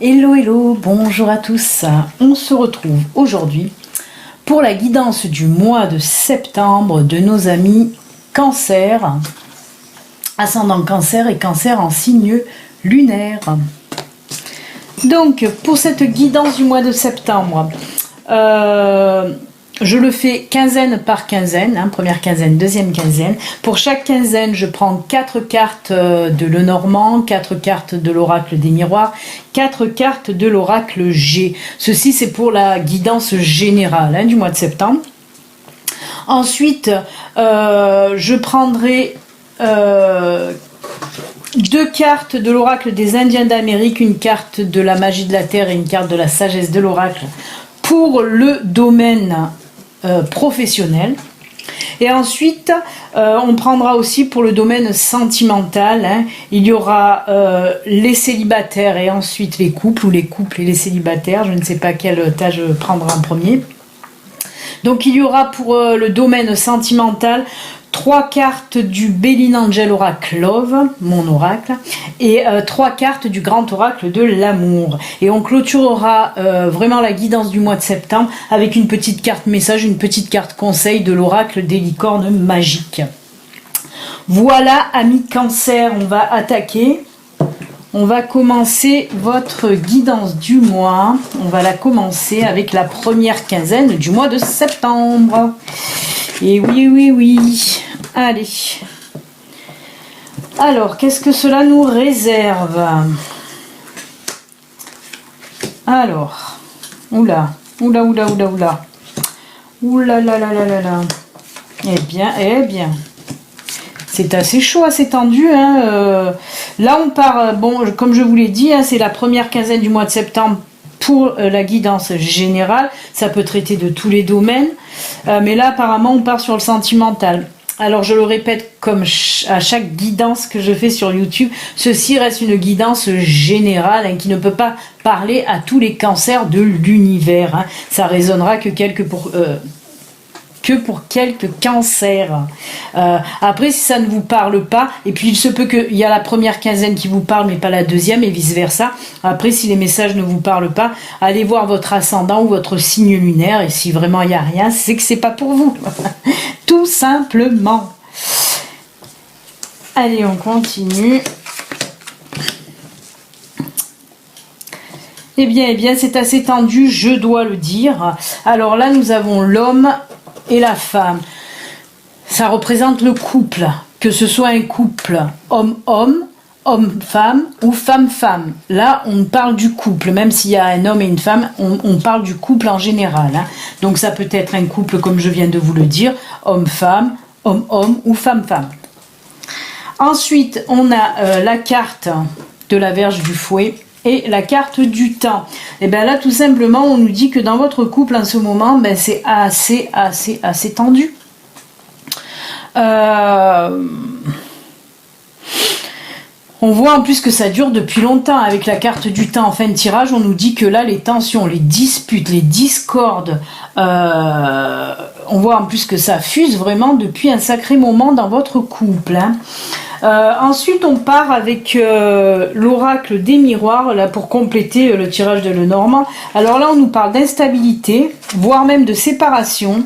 Hello, hello, bonjour à tous. On se retrouve aujourd'hui pour la guidance du mois de septembre de nos amis Cancer, ascendant Cancer et Cancer en signe lunaire. Donc, pour cette guidance du mois de septembre, je le fais quinzaine par quinzaine, première quinzaine, deuxième quinzaine. Pour chaque quinzaine, je prends 4 cartes de Lenormand, 4 cartes de l'oracle des miroirs, 4 cartes de l'oracle G. Ceci, c'est pour la guidance générale du mois de septembre. Ensuite, je prendrai 2 cartes de l'oracle des Indiens d'Amérique, une carte de la magie de la terre et une carte de la sagesse de l'oracle pour le domaine professionnel. Et ensuite, on prendra aussi pour le domaine sentimental. Il y aura les célibataires et ensuite les couples, ou les couples et les célibataires. Je ne sais pas quelle tâche je prendrai en premier. Donc il y aura pour le domaine sentimental 3 cartes du Béline Angel Oracle Love, mon oracle, et 3 cartes du Grand Oracle de l'amour. Et on clôturera vraiment la guidance du mois de septembre avec une petite carte message, une petite carte conseil de l'oracle des licornes magiques. Voilà, amis Cancer, on va attaquer. On va commencer votre guidance du mois. On va la commencer avec la première quinzaine du mois de septembre. Et oui, oui, oui. Allez. Alors, qu'est-ce que cela nous réserve? Alors, oula, oula, oula, oula, oula. Oula, là, là, là, là, là. Eh bien, c'est assez chaud, assez tendu. Là, on part, bon, comme je vous l'ai dit, c'est la première quinzaine du mois de septembre pour la guidance générale. Ça peut traiter de tous les domaines. Mais là, apparemment, on part sur le sentimental. Alors, je le répète comme à chaque guidance que je fais sur YouTube, ceci reste une guidance générale qui ne peut pas parler à tous les cancers de l'univers. Ça résonnera que pour quelques cancers. Après, si ça ne vous parle pas, et puis il se peut qu'il y a la première quinzaine qui vous parle, mais pas la deuxième, et vice-versa. Après, si les messages ne vous parlent pas, allez voir votre ascendant ou votre signe lunaire, et si vraiment il n'y a rien, c'est que c'est pas pour vous. Tout simplement. Allez, on continue. Eh bien, c'est assez tendu, je dois le dire. Alors là, nous avons l'homme et la femme. Ça représente le couple, que ce soit un couple homme-homme, homme-femme ou femme-femme. Là, on parle du couple, même s'il y a un homme et une femme, on parle du couple en général. Donc ça peut être un couple, comme je viens de vous le dire, homme-femme, homme-homme ou femme-femme. Ensuite, on a la carte de la Vierge du Fouet et la carte du temps. Et bien là, tout simplement, on nous dit que dans votre couple, en ce moment, c'est assez tendu. On voit en plus que ça dure depuis longtemps. Avec la carte du temps en fin de tirage, on nous dit que là, les tensions, les disputes, les discordes, on voit en plus que ça fuse vraiment depuis un sacré moment dans votre couple. Ensuite, on part avec l'oracle des miroirs, là, pour compléter le tirage de Lenormand. Alors là, on nous parle d'instabilité, voire même de séparation.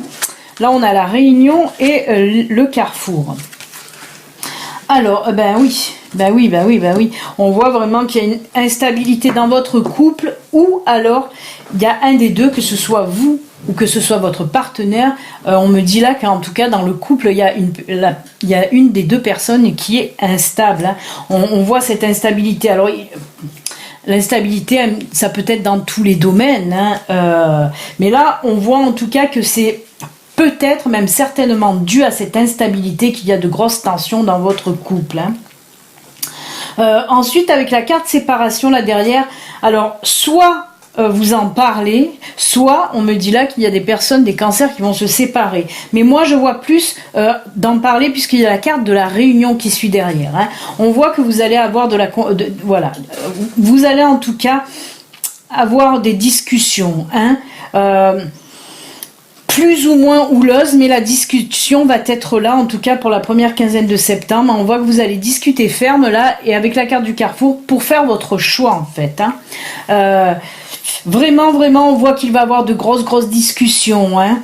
Là, on a la réunion et le carrefour. Alors, ben oui. On voit vraiment qu'il y a une instabilité dans votre couple, ou alors il y a un des deux, que ce soit vous ou que ce soit votre partenaire. On me dit là qu'en tout cas dans le couple, il y a une des deux personnes qui est instable. On voit cette instabilité. Alors, l'instabilité, ça peut être dans tous les domaines. Mais là, on voit en tout cas que c'est peut-être, même certainement, dû à cette instabilité qu'il y a de grosses tensions dans votre couple. Ensuite, avec la carte séparation là derrière, alors soit vous en parlez, soit on me dit là qu'il y a des personnes, des cancers qui vont se séparer. Mais moi je vois plus d'en parler, puisqu'il y a la carte de la réunion qui suit derrière. On voit que vous allez avoir voilà, vous allez en tout cas avoir des discussions. plus ou moins houleuse, mais la discussion va être là, en tout cas pour la première quinzaine de septembre. On voit que vous allez discuter ferme là, et avec la carte du carrefour, pour faire votre choix en fait. Hein. Vraiment, vraiment, on voit qu'il va y avoir de grosses discussions. Hein.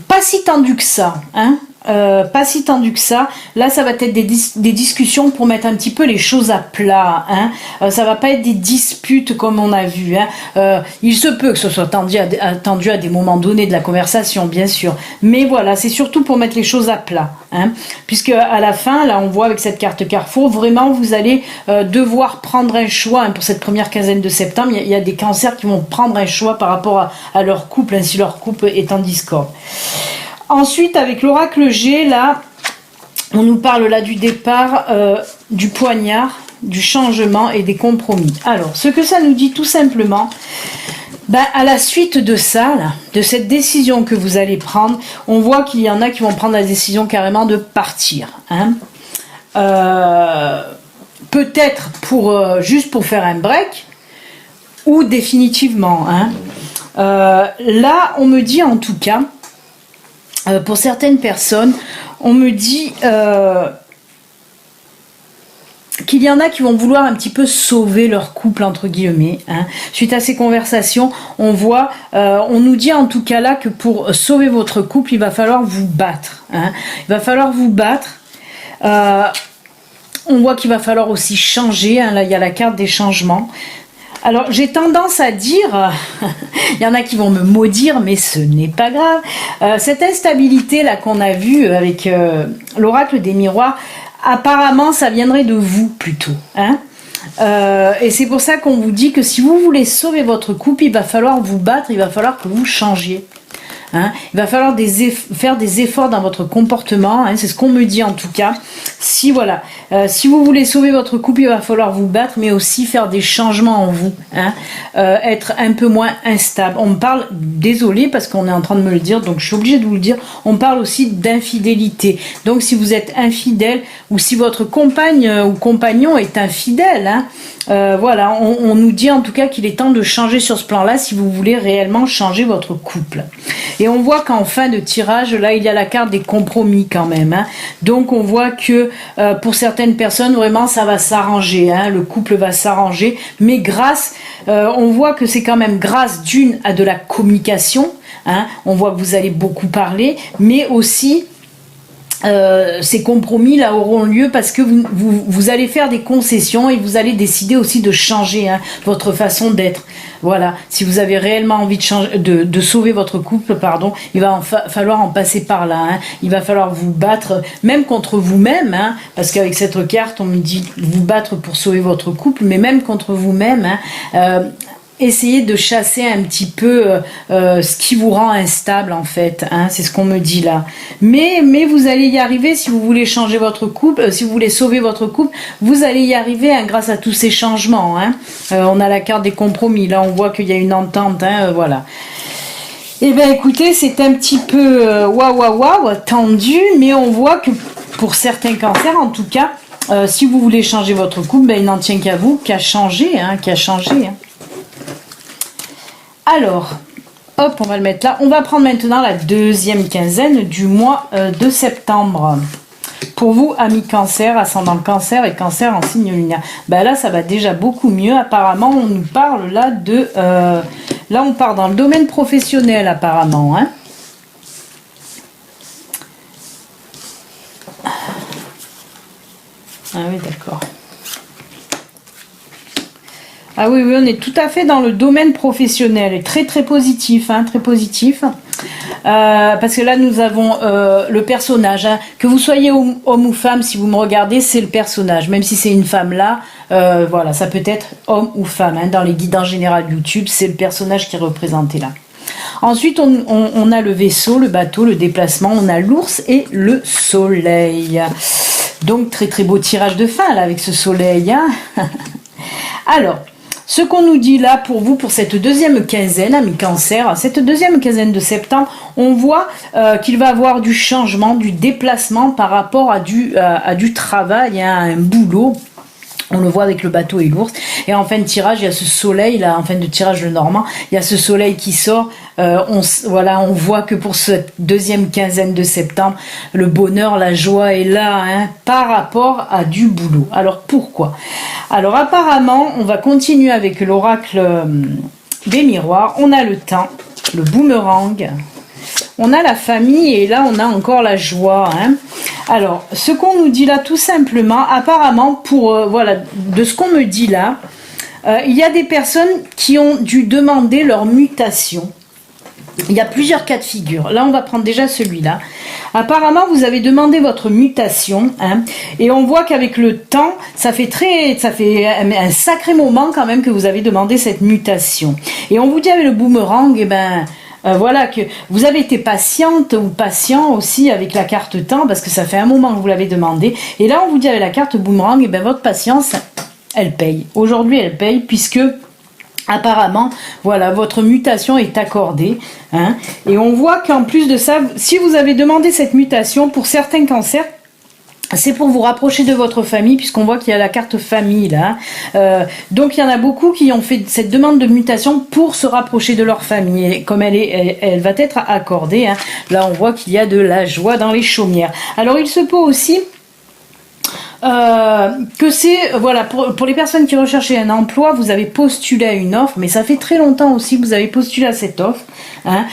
Pas si tendu que ça. Hein. Pas si tendu que ça. Là, ça va être des discussions pour mettre un petit peu les choses à plat. Hein. Ça va pas être des disputes comme on a vu. Hein. Il se peut que ce soit tendu à des moments donnés de la conversation, bien sûr. Mais voilà, c'est surtout pour mettre les choses à plat. Hein. Puisque à la fin, là, on voit avec cette carte Carrefour, vraiment, vous allez devoir prendre un choix hein, pour cette première quinzaine de septembre. Il y a des cancers qui vont prendre un choix par rapport à leur couple, hein, si leur couple est en discorde. Ensuite, avec l'oracle G, là, on nous parle là du départ, du poignard, du changement et des compromis. Alors, ce que ça nous dit tout simplement, ben, à la suite de ça, là, de cette décision que vous allez prendre, on voit qu'il y en a qui vont prendre la décision carrément de partir. Hein. Peut-être juste pour faire un break, ou définitivement. Hein. Là, on me dit en tout cas, pour certaines personnes, on me dit qu'il y en a qui vont vouloir un petit peu sauver leur couple, entre guillemets. Hein. Suite à ces conversations, on voit, on nous dit en tout cas là que pour sauver votre couple, il va falloir vous battre. Hein. Il va falloir vous battre. On voit qu'il va falloir aussi changer. Hein. Là, il y a la carte des changements. Alors, j'ai tendance à dire, il y en a qui vont me maudire, mais ce n'est pas grave. Cette instabilité là qu'on a vue avec l'oracle des miroirs, apparemment, ça viendrait de vous plutôt. Hein. Et c'est pour ça qu'on vous dit que si vous voulez sauver votre couple, il va falloir vous battre, il va falloir que vous changiez. Hein. Il va falloir faire des efforts dans votre comportement, hein, c'est ce qu'on me dit en tout cas. Si voilà, si vous voulez sauver votre couple, il va falloir vous battre, mais aussi faire des changements en vous, hein, être un peu moins instable. On me parle, désolé parce qu'on est en train de me le dire, donc je suis obligée de vous le dire, on parle aussi d'infidélité. Donc si vous êtes infidèle, ou si votre compagne ou compagnon est infidèle, hein, voilà, on nous dit en tout cas qu'il est temps de changer sur ce plan-là si vous voulez réellement changer votre couple. Et on voit qu'en fin de tirage, là, il y a la carte des compromis quand même. Hein. Donc, on voit que pour certaines personnes, vraiment, ça va s'arranger. Hein. Le couple va s'arranger. Mais on voit que c'est quand même grâce d'une à de la communication. Hein. On voit que vous allez beaucoup parler, mais aussi... ces compromis là auront lieu parce que vous allez faire des concessions et vous allez décider aussi de changer hein, votre façon d'être. Voilà, si vous avez réellement envie de sauver votre couple, pardon, il va falloir en passer par là. Hein. Il va falloir vous battre, même contre vous-même, hein, parce qu'avec cette carte, on me dit vous battre pour sauver votre couple, mais même contre vous-même. Hein, essayez de chasser un petit peu ce qui vous rend instable en fait, hein, c'est ce qu'on me dit là. Mais vous allez y arriver si vous voulez changer votre couple, si vous voulez sauver votre couple, vous allez y arriver hein, grâce à tous ces changements. Hein. On a la carte des compromis, là on voit qu'il y a une entente, hein, voilà. Eh bien écoutez, c'est un petit peu waouh tendu, mais on voit que pour certains cancers en tout cas, si vous voulez changer votre couple, ben, il n'en tient qu'à vous, qu'à changer. Hein. Alors, hop, on va le mettre là. On va prendre maintenant la deuxième quinzaine du mois de septembre. Pour vous, amis cancer, ascendant cancer et cancer en signe lunaire. Ben là, ça va déjà beaucoup mieux. Apparemment, on nous parle là de... là, on part dans le domaine professionnel, apparemment. Hein. Ah oui, d'accord. Ah oui, on est tout à fait dans le domaine professionnel et très positif, hein, très positif. Parce que là, nous avons le personnage. Hein. Que vous soyez homme ou femme, si vous me regardez, c'est le personnage. Même si c'est une femme là, voilà, ça peut être homme ou femme. Hein. Dans les guides en général YouTube, c'est le personnage qui est représenté là. Ensuite, on a le vaisseau, le bateau, le déplacement. On a l'ours et le soleil. Donc, très beau tirage de fin là avec ce soleil. Hein. Alors... ce qu'on nous dit là pour vous, pour cette deuxième quinzaine, amis cancer, cette deuxième quinzaine de septembre, on voit qu'il va y avoir du changement, du déplacement par rapport à du travail, hein, à un boulot. On le voit avec le bateau et l'ours. Et en fin de tirage, il y a ce soleil, là, en fin de tirage le Normand, il y a ce soleil qui sort. On voit que pour cette deuxième quinzaine de septembre, le bonheur, la joie est là, hein, par rapport à du boulot. Alors pourquoi? Alors apparemment, on va continuer avec l'oracle des miroirs. On a le temps, le boomerang. On a la famille et là, on a encore la joie. Hein. Alors, ce qu'on nous dit là, tout simplement, apparemment, voilà, de ce qu'on me dit là, il y a des personnes qui ont dû demander leur mutation. Il y a plusieurs cas de figure. Là, on va prendre déjà celui-là. Apparemment, vous avez demandé votre mutation, hein, et on voit qu'avec le temps, ça fait un sacré moment quand même que vous avez demandé cette mutation. Et on vous dit avec le boomerang, eh ben. Voilà, que vous avez été patiente ou patient aussi avec la carte temps parce que ça fait un moment que vous l'avez demandé. Et là, on vous dit avec la carte boomerang, et ben votre patience, elle paye. Aujourd'hui, elle paye puisque apparemment, voilà, votre mutation est accordée. Hein, et on voit qu'en plus de ça, si vous avez demandé cette mutation pour certains cancers, c'est pour vous rapprocher de votre famille, puisqu'on voit qu'il y a la carte famille là. Donc il y en a beaucoup qui ont fait cette demande de mutation pour se rapprocher de leur famille. Et comme elle va être accordée, hein, là on voit qu'il y a de la joie dans les chaumières. Alors il se peut aussi que c'est, voilà, pour les personnes qui recherchaient un emploi, vous avez postulé à une offre, mais ça fait très longtemps aussi que vous avez postulé à cette offre, hein,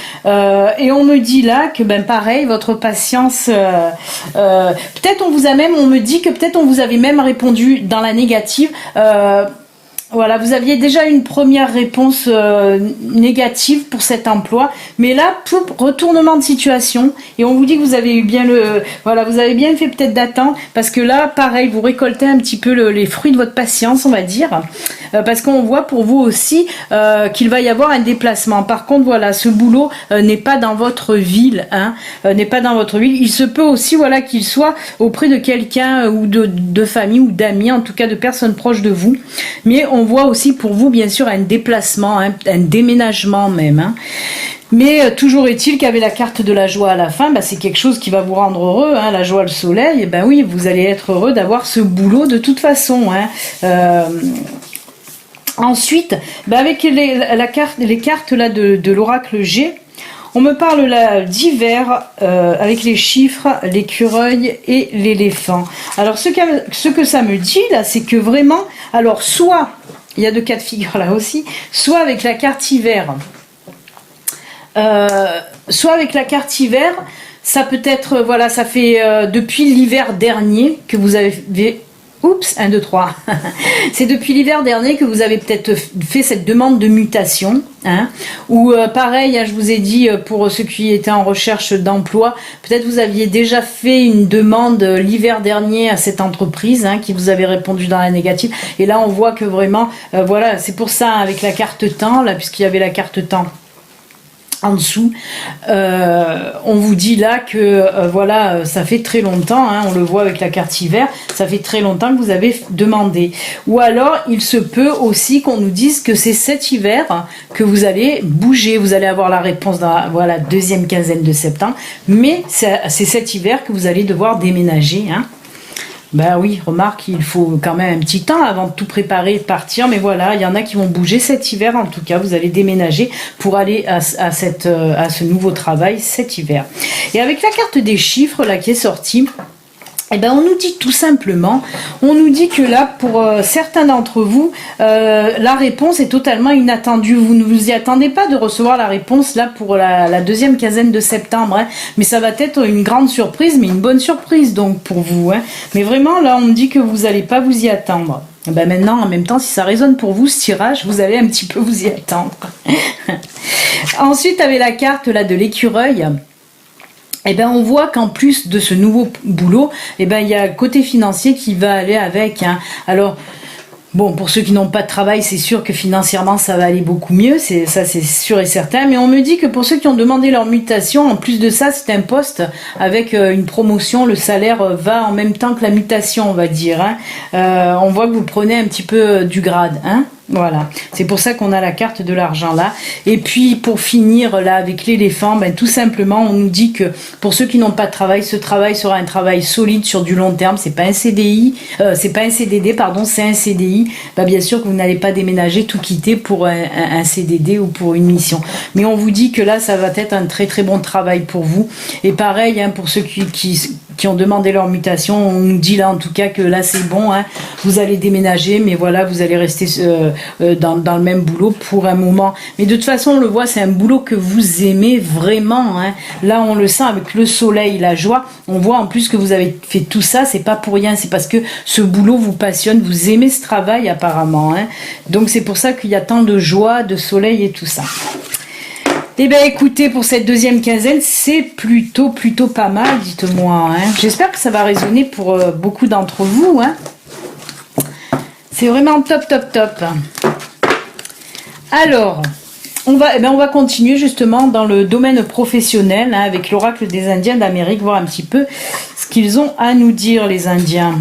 et on me dit là que, ben pareil, votre patience, peut-être on me dit que peut-être on vous avait même répondu dans la négative, voilà, vous aviez déjà une première réponse négative pour cet emploi, mais là, tout retournement de situation, et on vous dit que vous avez eu bien vous avez bien fait peut-être d'attendre, parce que là, pareil, vous récoltez un petit peu les fruits de votre patience, on va dire, parce qu'on voit pour vous aussi qu'il va y avoir un déplacement. Par contre, voilà, ce boulot n'est pas dans votre ville, hein, n'est pas dans votre ville. Il se peut aussi, voilà, qu'il soit auprès de quelqu'un ou de famille ou d'amis, en tout cas de personnes proches de vous, mais on voit aussi pour vous, bien sûr, un déplacement, hein, un déménagement même. Hein. Mais toujours est-il qu'avec la carte de la joie à la fin, bah, c'est quelque chose qui va vous rendre heureux. Hein, la joie, le soleil, et ben oui, vous allez être heureux d'avoir ce boulot de toute façon. Hein. Ensuite, bah, avec les cartes là de l'oracle G, on me parle là d'hiver avec les chiffres, l'écureuil et l'éléphant. Alors ce que ça me dit là, c'est que vraiment, alors soit, il y a deux cas de figure là aussi, soit avec la carte hiver, ça peut être, voilà, ça fait depuis l'hiver dernier que vous avez... Oups, 1, 2, 3. C'est depuis l'hiver dernier que vous avez peut-être fait cette demande de mutation. Hein, ou pareil, hein, je vous ai dit, pour ceux qui étaient en recherche d'emploi, peut-être vous aviez déjà fait une demande l'hiver dernier à cette entreprise, hein, qui vous avait répondu dans la négative. Et là, on voit que vraiment, voilà, c'est pour ça, avec la carte temps, là, puisqu'il y avait la carte temps en dessous, on vous dit là que voilà, ça fait très longtemps, hein, on le voit avec la carte hiver, ça fait très longtemps que vous avez demandé. Ou alors il se peut aussi qu'on nous dise que c'est cet hiver que vous allez bouger, vous allez avoir la réponse dans la, voilà, deuxième quinzaine de septembre, mais c'est cet hiver que vous allez devoir déménager, hein. Ben oui, remarque, il faut quand même un petit temps avant de tout préparer et partir. Mais voilà, il y en a qui vont bouger cet hiver. En tout cas, vous allez déménager pour aller à ce nouveau travail cet hiver. Et avec la carte des chiffres là qui est sortie, eh ben on nous dit tout simplement, on nous dit que là, pour certains d'entre vous, la réponse est totalement inattendue. Vous ne vous y attendez pas de recevoir la réponse là pour la deuxième quinzaine de septembre, hein. Mais ça va être une grande surprise, mais une bonne surprise donc pour vous. Hein. Mais vraiment, là, on me dit que vous n'allez pas vous y attendre. Ben maintenant, en même temps, si ça résonne pour vous, ce tirage, vous allez un petit peu vous y attendre. Ensuite, avec la carte là de l'écureuil, eh ben, on voit qu'en plus de ce nouveau boulot, eh ben, il y a le côté financier qui va aller avec. Hein. Alors, bon, pour ceux qui n'ont pas de travail, c'est sûr que financièrement, ça va aller beaucoup mieux. Ça, c'est sûr et certain. Mais on me dit que pour ceux qui ont demandé leur mutation, en plus de ça, c'est un poste avec une promotion. Le salaire va en même temps que la mutation, on va dire. Hein. On voit que vous prenez un petit peu du grade. Hein. Voilà, c'est pour ça qu'on a la carte de l'argent là. Et puis pour finir là avec l'éléphant, ben, tout simplement on nous dit que pour ceux qui n'ont pas de travail, ce travail sera un travail solide sur du long terme. C'est pas un CDI, c'est pas un CDD pardon, c'est un CDI. Ben, bien sûr que vous n'allez pas déménager, tout quitter pour un CDD ou pour une mission. Mais on vous dit que là ça va être un très très bon travail pour vous. Et pareil hein, pour ceux qui ont demandé leur mutation, on nous dit là en tout cas que là c'est bon, hein, vous allez déménager, mais voilà, vous allez rester dans le même boulot pour un moment. Mais de toute façon, on le voit, c'est un boulot que vous aimez vraiment. Hein. Là, on le sent avec le soleil, la joie. On voit en plus que vous avez fait tout ça, c'est pas pour rien, c'est parce que ce boulot vous passionne, vous aimez ce travail apparemment. Hein. Donc c'est pour ça qu'il y a tant de joie, de soleil et tout ça. Eh bien écoutez, pour cette deuxième quinzaine, c'est plutôt pas mal, dites-moi. Hein. J'espère que ça va résonner pour beaucoup d'entre vous. Hein. C'est vraiment top. Alors, on va continuer justement dans le domaine professionnel hein, avec l'oracle des Indiens d'Amérique, voir un petit peu ce qu'ils ont à nous dire, les Indiens.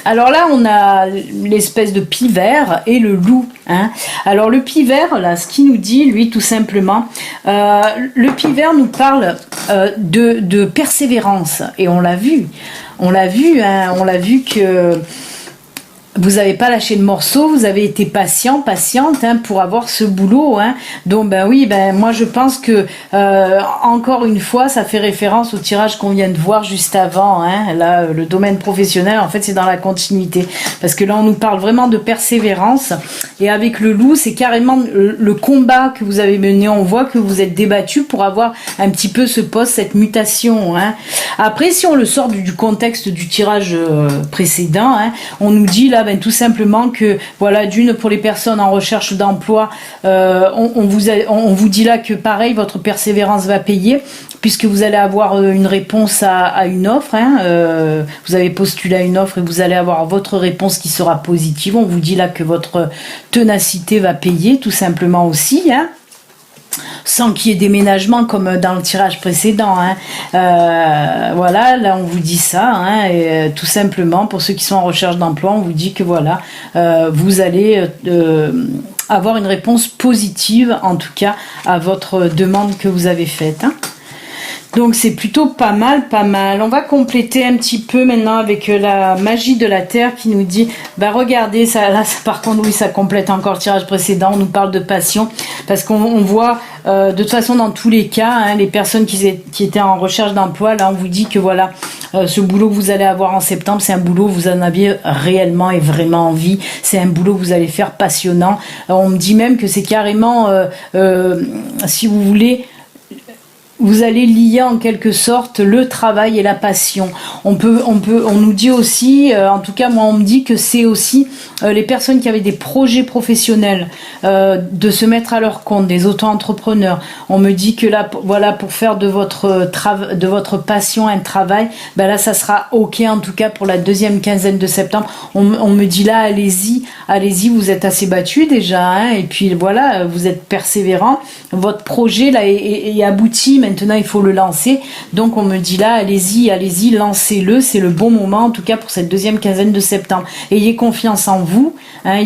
Alors là, on a l'espèce de pivert et le loup. Hein. Alors le pivert, là, ce qu'il nous dit, lui, tout simplement, le pivert nous parle de persévérance. Et on l'a vu. On l'a vu que vous n'avez pas lâché le morceau, vous avez été patiente hein, pour avoir ce boulot. Hein. Donc ben oui, moi je pense que encore une fois, ça fait référence au tirage qu'on vient de voir juste avant. Hein. Là, le domaine professionnel, en fait, c'est dans la continuité. Parce que là, on nous parle vraiment de persévérance. Et avec le loup, c'est carrément le combat que vous avez mené. On voit que vous êtes débattu pour avoir un petit peu ce poste, cette mutation. Hein. Après, si on le sort du contexte du tirage précédent, hein, on nous dit là, tout simplement que voilà, d'une pour les personnes en recherche d'emploi, on vous dit là que pareil, votre persévérance va payer puisque vous allez avoir une réponse à une offre. Hein, vous avez postulé à une offre et vous allez avoir votre réponse qui sera positive. On vous dit là que votre ténacité va payer tout simplement aussi. Hein. Sans qu'il y ait déménagement comme dans le tirage précédent. Hein. Voilà, là on vous dit ça, hein, et, tout simplement pour ceux qui sont en recherche d'emploi, on vous dit que voilà, vous allez avoir une réponse positive, en tout cas à votre demande que vous avez faite. Hein. Donc c'est plutôt pas mal. On va compléter un petit peu maintenant avec la magie de la terre qui nous dit, regardez, ça, là par contre oui, ça complète encore le tirage précédent, on nous parle de passion, parce qu'on voit de toute façon dans tous les cas, hein, les personnes qui étaient en recherche d'emploi, là on vous dit que voilà, ce boulot que vous allez avoir en septembre, c'est un boulot où vous en aviez réellement et vraiment envie, c'est un boulot que vous allez faire passionnant. On me dit même que c'est carrément, si vous voulez, vous allez lier en quelque sorte le travail et la passion. On nous dit aussi, en tout cas moi on me dit que c'est aussi les personnes qui avaient des projets professionnels de se mettre à leur compte, des auto-entrepreneurs. On me dit que là, voilà, pour faire de votre passion un travail, là ça sera ok en tout cas pour la deuxième quinzaine de septembre. On me dit là, allez-y, vous êtes assez battu déjà, hein, et puis voilà, vous êtes persévérant. Votre projet là est abouti. Maintenant, il faut le lancer. Donc, on me dit là, allez-y, lancez-le. C'est le bon moment, en tout cas, pour cette deuxième quinzaine de septembre. Ayez confiance en vous. Hein,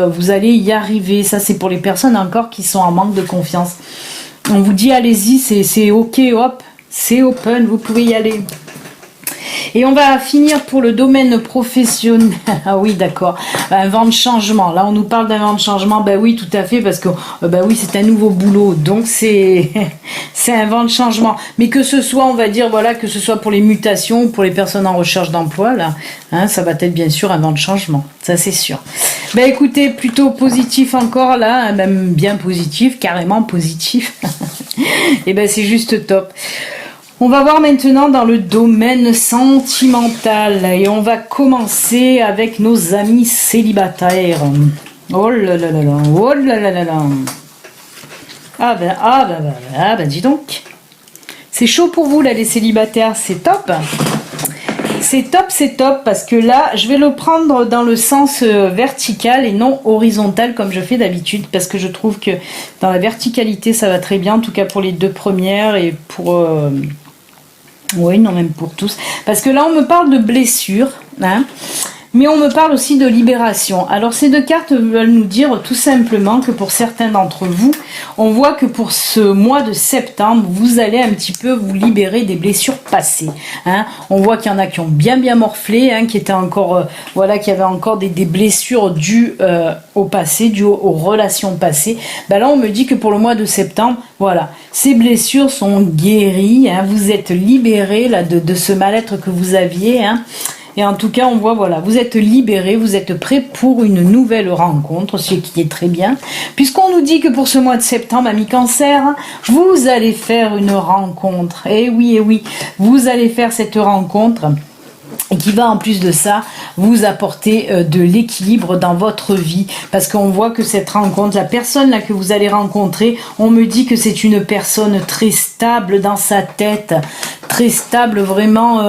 vous allez y arriver. Ça, c'est pour les personnes encore qui sont en manque de confiance. On vous dit, allez-y, c'est ok, hop, c'est open, vous pouvez y aller. Et on va finir pour le domaine professionnel. Ah oui, d'accord. Un vent de changement. Là, on nous parle d'un vent de changement. Oui, tout à fait, parce que oui, c'est un nouveau boulot. Donc, c'est un vent de changement. Mais que ce soit, on va dire, voilà, que ce soit pour les mutations, pour les personnes en recherche d'emploi, là, hein, ça va être bien sûr un vent de changement. Ça, c'est sûr. Écoutez, plutôt positif encore, là, même bien positif, carrément positif. Et c'est juste top. On va voir maintenant dans le domaine sentimental et on va commencer avec nos amis célibataires. Oh là là là là, oh là là là là. Dis donc. C'est chaud pour vous là les célibataires, c'est top. C'est top parce que là, je vais le prendre dans le sens vertical et non horizontal comme je fais d'habitude parce que je trouve que dans la verticalité ça va très bien, en tout cas pour les deux premières et pour... oui, non, même pour tous. Parce que là, on me parle de blessures. hein. Mais on me parle aussi de libération. Alors ces deux cartes veulent nous dire tout simplement que pour certains d'entre vous, on voit que pour ce mois de septembre, vous allez un petit peu vous libérer des blessures passées, hein. On voit qu'il y en a qui ont bien morflé, hein, qui étaient encore, voilà, qui avaient encore des blessures dues au passé, dues aux relations passées. Ben là, on me dit que pour le mois de septembre, voilà, ces blessures sont guéries, hein, vous êtes libérés là de ce mal-être que vous aviez, hein. Et en tout cas, on voit, voilà, vous êtes libérés, vous êtes prêts pour une nouvelle rencontre, ce qui est très bien. Puisqu'on nous dit que pour ce mois de septembre, amis Cancer, vous allez faire une rencontre. Et oui, vous allez faire cette rencontre et qui va en plus de ça vous apporter de l'équilibre dans votre vie, parce qu'on voit que cette rencontre, la personne là que vous allez rencontrer, on me dit que c'est une personne très stable dans sa tête, très stable vraiment,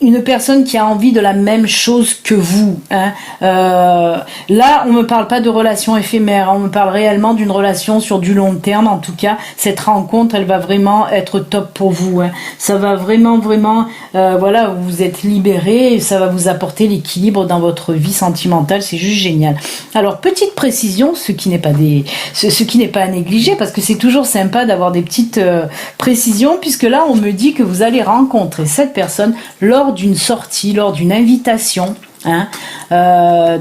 une personne qui a envie de la même chose que vous, hein. Là, on me parle pas de relation éphémère, on me parle réellement d'une relation sur du long terme. En tout cas, cette rencontre, elle va vraiment être top pour vous, hein. Ça va vraiment, voilà, vous êtes libérés et ça va vous apporter l'équilibre dans votre vie sentimentale. C'est juste génial. Alors, petite précision, ce qui n'est pas à négliger, parce que c'est toujours sympa d'avoir des petites précisions, puisque là, on me dit que vous allez rencontrer cette personne lors d'une sortie, lors d'une invitation, hein.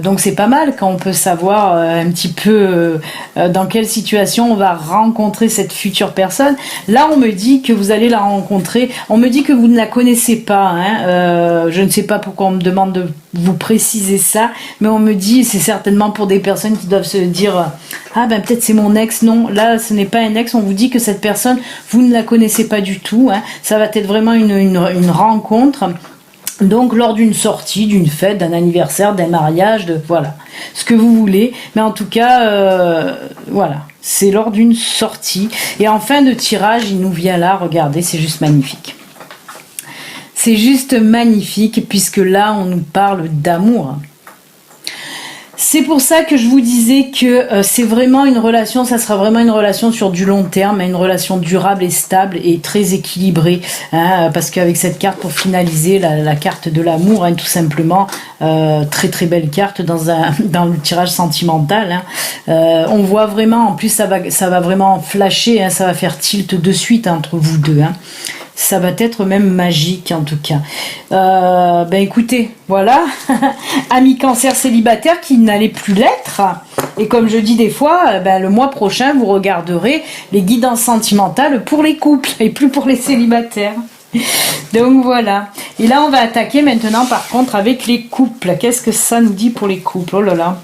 Donc c'est pas mal quand on peut savoir un petit peu dans quelle situation on va rencontrer cette future personne. Là, on me dit que vous allez la rencontrer, on me dit que vous ne la connaissez pas, hein. Je ne sais pas pourquoi on me demande de vous préciser ça, mais on me dit, c'est certainement pour des personnes qui doivent se dire ah ben peut-être c'est mon ex. Non, là ce n'est pas un ex, on vous dit que cette personne, vous ne la connaissez pas du tout, hein. Ça va être vraiment une rencontre. Donc lors d'une sortie, d'une fête, d'un anniversaire, d'un mariage, de voilà, ce que vous voulez. Mais en tout cas, voilà, c'est lors d'une sortie. Et en fin de tirage, il nous vient là, regardez, c'est juste magnifique. C'est juste magnifique, puisque là, on nous parle d'amour. C'est pour ça que je vous disais que c'est vraiment une relation, ça sera vraiment une relation sur du long terme, une relation durable et stable et très équilibrée, hein, parce qu'avec cette carte, pour finaliser, la carte de l'amour, hein, tout simplement, très belle carte dans le tirage sentimental, hein. On voit vraiment, en plus ça va vraiment flasher, hein, ça va faire tilt de suite entre vous deux, hein. Ça va être même magique en tout cas. Ben écoutez, voilà, amis Cancer célibataires qui n'allaient plus l'être. Et comme je dis des fois, ben, le mois prochain, vous regarderez les guidances sentimentales pour les couples et plus pour les célibataires. Donc voilà. Et là, on va attaquer maintenant par contre avec les couples. Qu'est-ce que ça nous dit pour les couples? Oh là là.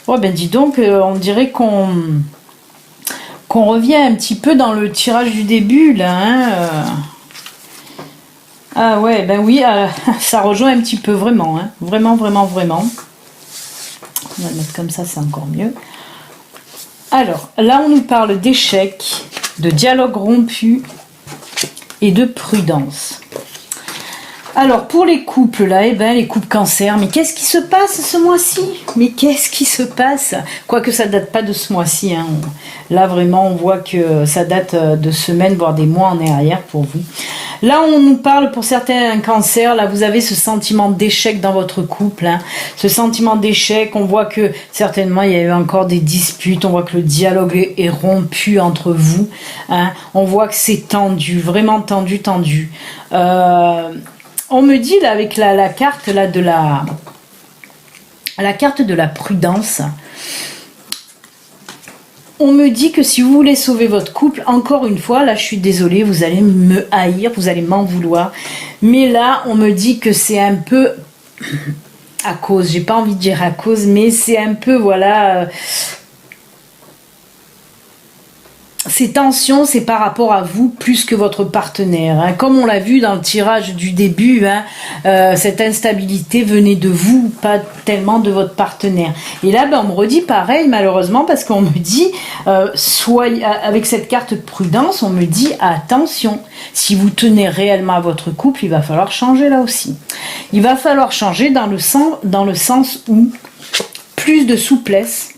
Oh ben dis donc, on dirait qu'on revient un petit peu dans le tirage du début là, hein. Ah ouais, ben oui, ça rejoint un petit peu vraiment, hein. Vraiment. On va le mettre comme ça, c'est encore mieux. Alors là, on nous parle d'échec, de dialogue rompu et de prudence. Alors pour les couples là, eh ben les couples Cancer, mais qu'est-ce qui se passe ce mois-ci? Mais qu'est-ce qui se passe? Quoique ça date pas de ce mois-ci, hein. Là vraiment on voit que ça date de semaines, voire des mois en arrière pour vous. Là on nous parle pour certains Cancers, là vous avez ce sentiment d'échec dans votre couple, hein. Ce sentiment d'échec, on voit que certainement il y a eu encore des disputes, on voit que le dialogue est rompu entre vous, hein. On voit que c'est tendu, vraiment tendu. On me dit là avec la carte là de la carte de la prudence, on me dit que si vous voulez sauver votre couple, encore une fois, là je suis désolée, vous allez me haïr, vous allez m'en vouloir, mais là on me dit que c'est un peu à cause, j'ai pas envie de dire à cause, mais c'est un peu voilà. Ces tensions, c'est par rapport à vous plus que votre partenaire, hein. Comme on l'a vu dans le tirage du début, hein, cette instabilité venait de vous, pas tellement de votre partenaire. Et là, ben, on me redit pareil, malheureusement, parce qu'on me dit, avec cette carte de prudence, on me dit attention, si vous tenez réellement à votre couple, il va falloir changer là aussi. Il va falloir changer dans le sens où plus de souplesse,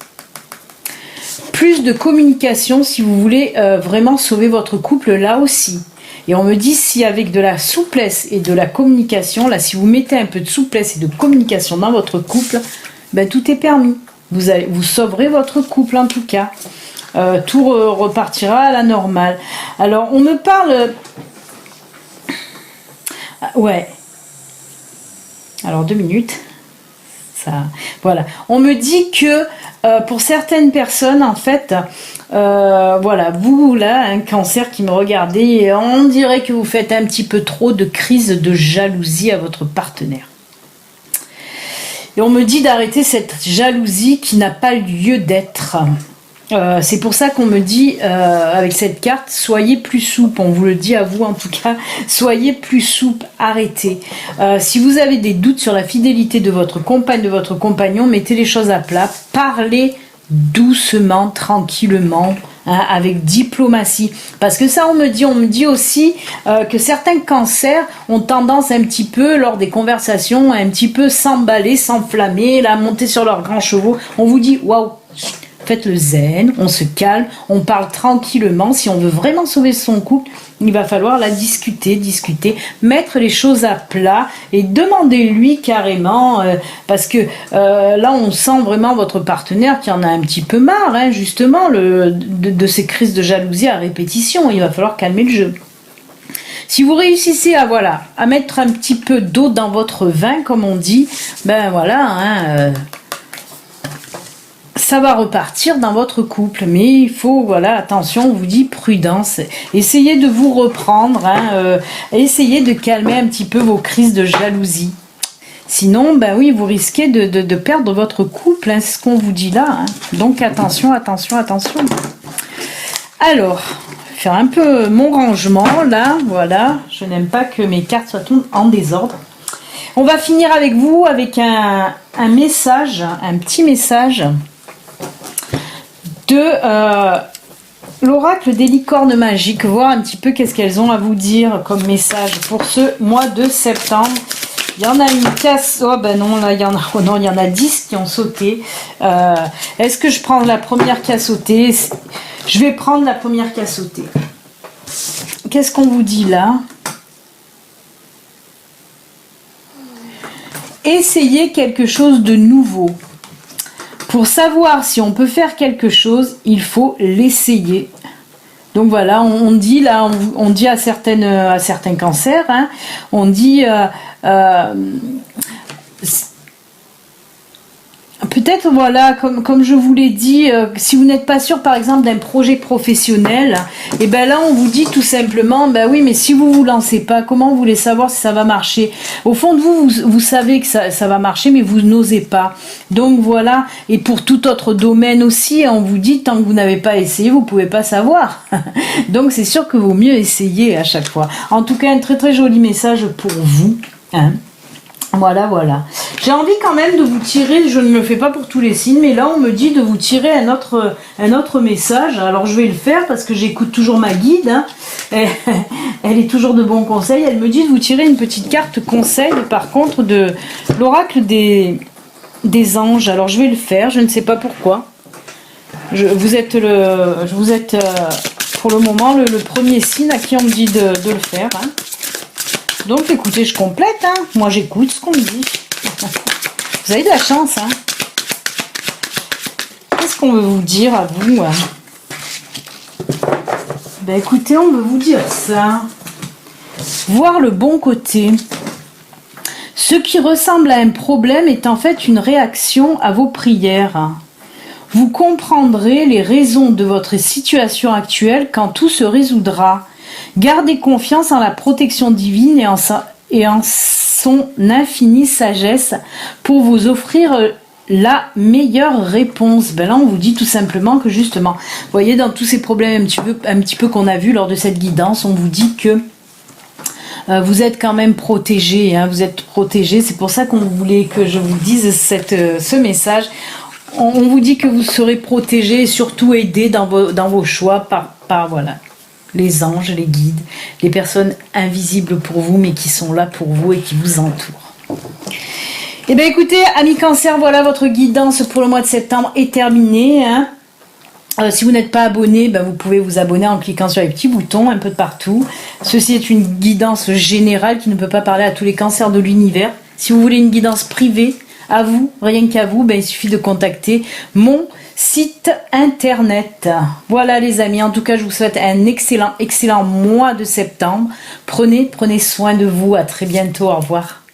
plus de communication si vous voulez vraiment sauver votre couple là aussi. Et on me dit si avec de la souplesse et de la communication, là, si vous mettez un peu de souplesse et de communication dans votre couple, ben, tout est permis. Vous sauverez votre couple en tout cas. Tout repartira à la normale. Alors, on me parle... Ouais. Alors, 2 minutes. Ça, voilà. On me dit que pour certaines personnes, en fait, voilà, vous, là, un cancer qui me regardez, on dirait que vous faites un petit peu trop de crise de jalousie à votre partenaire. Et on me dit d'arrêter cette jalousie qui n'a pas lieu d'être. C'est pour ça qu'on me dit avec cette carte, soyez plus souple, on vous le dit à vous en tout cas, soyez plus souple, arrêtez. Si vous avez des doutes sur la fidélité de votre compagne, de votre compagnon, mettez les choses à plat, parlez doucement, tranquillement, hein, avec diplomatie. Parce que ça on me dit aussi que certains cancers ont tendance un petit peu, lors des conversations, à un petit peu s'emballer, s'enflammer, là, monter sur leurs grands chevaux. On vous dit, waouh, faites le zen, on se calme, on parle tranquillement. Si on veut vraiment sauver son couple, il va falloir la discuter, mettre les choses à plat et demandez-lui carrément, parce que là on sent vraiment votre partenaire qui en a un petit peu marre, hein, justement, de ces crises de jalousie à répétition. Il va falloir calmer le jeu. Si vous réussissez à mettre un petit peu d'eau dans votre vin, comme on dit, ben voilà, hein, ça va repartir dans votre couple, mais il faut, voilà, attention, on vous dit prudence, essayez de vous reprendre, hein, essayez de calmer un petit peu vos crises de jalousie. Sinon, ben oui, vous risquez de perdre votre couple, hein, c'est ce qu'on vous dit là, hein. Donc attention, attention, attention. Alors, faire un peu mon rangement, là, voilà, je n'aime pas que mes cartes soient toutes en désordre. On va finir avec vous, avec un message, un petit message de l'oracle des licornes magiques, voir un petit peu qu'est-ce qu'elles ont à vous dire comme message pour ce mois de septembre. Il y en a une casse, oh ben non, là il y en a, oh non, il y en a 10 qui ont sauté. Est-ce que je prends la première qui a sauté? Je vais prendre la première qui a sauté. Qu'est-ce qu'on vous dit là? Essayez quelque chose de nouveau. Pour savoir si on peut faire quelque chose, il faut l'essayer. Donc voilà, on dit là, on dit à certains cancers, hein, on dit peut-être, voilà, comme je vous l'ai dit, si vous n'êtes pas sûr, par exemple, d'un projet professionnel, et ben là, on vous dit tout simplement, ben oui, mais si vous vous lancez pas, comment vous voulez savoir si ça va marcher? Au fond de vous savez que ça va marcher, mais vous n'osez pas. Donc voilà, et pour tout autre domaine aussi, on vous dit, tant que vous n'avez pas essayé, vous pouvez pas savoir. Donc c'est sûr que vaut mieux essayer à chaque fois. En tout cas, un très très joli message pour vous, hein. Voilà, voilà. J'ai envie quand même de vous tirer, je ne le fais pas pour tous les signes, mais là on me dit de vous tirer un autre message. Alors je vais le faire parce que j'écoute toujours ma guide, hein. Elle est toujours de bons conseils. Elle me dit de vous tirer une petite carte conseil, par contre, de l'oracle des anges. Alors je vais le faire, je ne sais pas pourquoi. Vous êtes pour le moment le premier signe à qui on me dit de le faire, hein. Donc écoutez, je complète, hein. Moi j'écoute ce qu'on me dit. Vous avez de la chance, hein. Qu'est-ce qu'on veut vous dire à vous, hein? Ben écoutez, on veut vous dire ça. Voir le bon côté. Ce qui ressemble à un problème est en fait une réaction à vos prières. Vous comprendrez les raisons de votre situation actuelle quand tout se résoudra. Gardez confiance en la protection divine et en son infinie sagesse pour vous offrir la meilleure réponse. Ben là, on vous dit tout simplement que justement, vous voyez, dans tous ces problèmes un petit peu qu'on a vu lors de cette guidance, on vous dit que vous êtes quand même protégé, hein, vous êtes protégé. C'est pour ça qu'on voulait que je vous dise ce message. On vous dit que vous serez protégé et surtout aidé dans vos choix par voilà, les anges, les guides, les personnes invisibles pour vous, mais qui sont là pour vous et qui vous entourent. Eh bien écoutez, amis cancer, voilà, votre guidance pour le mois de septembre est terminée, hein. Si vous n'êtes pas abonné, vous pouvez vous abonner en cliquant sur les petits boutons un peu de partout. Ceci est une guidance générale qui ne peut pas parler à tous les cancers de l'univers. Si vous voulez une guidance privée, à vous, rien qu'à vous, il suffit de contacter mon site internet. Voilà les amis, en tout cas je vous souhaite un excellent mois de septembre. Prenez soin de vous, à très bientôt, au revoir.